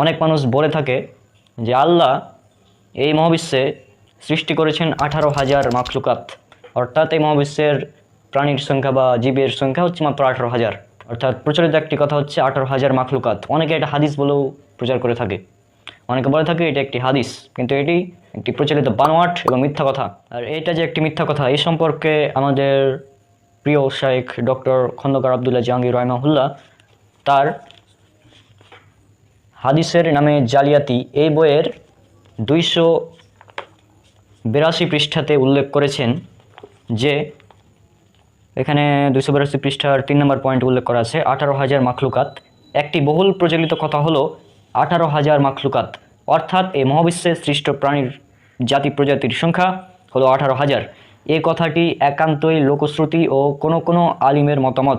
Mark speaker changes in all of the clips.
Speaker 1: অনেক মানুষ বলে থাকে যে আল্লাহ এই মহাবিশ্বে সৃষ্টি করেছেন 18,000 মাখলুকাত, অর্থাৎ এই মহাবিশ্বের প্রাণীর সংখ্যা বা জীবের সংখ্যা হচ্ছে মাত্র 18,000। অর্থাৎ প্রচলিত একটি কথা হচ্ছে 18,000 মাখলুকাত। অনেকে এটা হাদিস বলেও প্রচার করে থাকে, অনেকে বলে থাকে এটা একটি হাদিস, কিন্তু এটি একটি প্রচলিত বানোয়াট এবং মিথ্যা কথা। আর এটা যে একটি মিথ্যা কথা এই সম্পর্কে আমাদের প্রিয় শাইখ ডক্টর খন্দকার আবদুল্লাহ জাহাঙ্গীর রাহিমাহুল্লাহ তার হাদিসের নামে জালিয়াতি এই বইয়ের 282 পৃষ্ঠাতে উল্লেখ করেছেন যে এখানে 282 পৃষ্ঠার 3 নম্বর পয়েন্ট উল্লেখ করা আছে 18,000 মাখলুকাত। একটি বহুল প্রচলিত কথা হলো 18,000 মাখলুকাত, অর্থাৎ এই মহাবিশ্বে সৃষ্ট প্রাণীর জাতি প্রজাতির সংখ্যা হলো 18,000। এই কথাটি একান্তই লোকশ্রুতি ও কোনো কোনো আলিমের মতামত।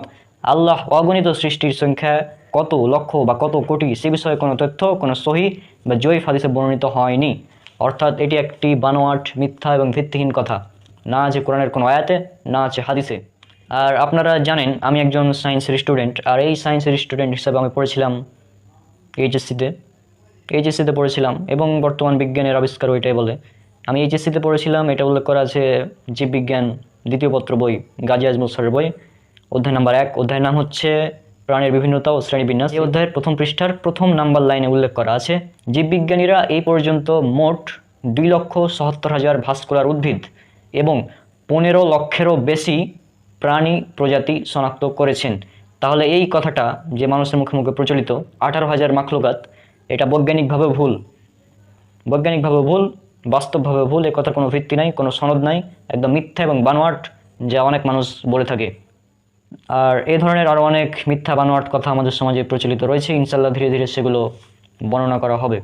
Speaker 1: আল্লাহ অগণিত সৃষ্টির সংখ্যা কত লক্ষ বা কত কোটি সে বিষয়ে কোনো তথ্য কোনো সহি বা জয়ীফ হাদিসে বর্ণিত হয়নি। অর্থাৎ এটি একটি বানোয়াট, মিথ্যা এবং ভিত্তিহীন কথা, না আছে কোরআনের কোনো আয়াতে, না আছে হাদিসে। আর আপনারা জানেন আমি একজন সায়েন্সের স্টুডেন্ট, আর এই সায়েন্সের স্টুডেন্ট হিসাবে আমি পড়েছিলাম এইচএসসিতে পড়েছিলাম, এবং বর্তমান বিজ্ঞানের আবিষ্কার ওইটাই বলে। আমি এইচএসসিতে পড়েছিলাম, এটা উল্লেখ করা আছে জীববিজ্ঞান দ্বিতীয় পত্র বই, গাজী আজমল স্যারের বই, অধ্যায় নাম্বার 1। অধ্যায়ের নাম হচ্ছে প্রাণীর বিভিন্নতা ও শ্রেণীবিন্যাস। এই অধ্যায়ের প্রথম পৃষ্ঠার প্রথম নাম্বার লাইনে উল্লেখ করা আছে জীববিজ্ঞানীরা এই পর্যন্ত মোট 2,77,000 ভাস্কুলার উদ্ভিদ এবং 15 লক্ষেরও বেশি প্রাণী প্রজাতি শনাক্ত করেছেন। তাহলে এই কথাটা যে মানুষের মুখে মুখে প্রচলিত 18,000 মাখলুকাত, এটা বৈজ্ঞানিকভাবে ভুল, বাস্তবভাবে ভুল। এ কথার কোনো ভিত্তি নাই, কোনো সনদ নাই, একদম মিথ্যা এবং বানোয়াট যা অনেক মানুষ বলে থাকে। আর এই ধরনের আরও অনেক মিথ্যা বানোয়াট কথা আমাদের সমাজে প্রচলিত রয়েছে, ইনশাল্লাহ ধীরে ধীরে সেগুলো বর্ণনা করা হবে।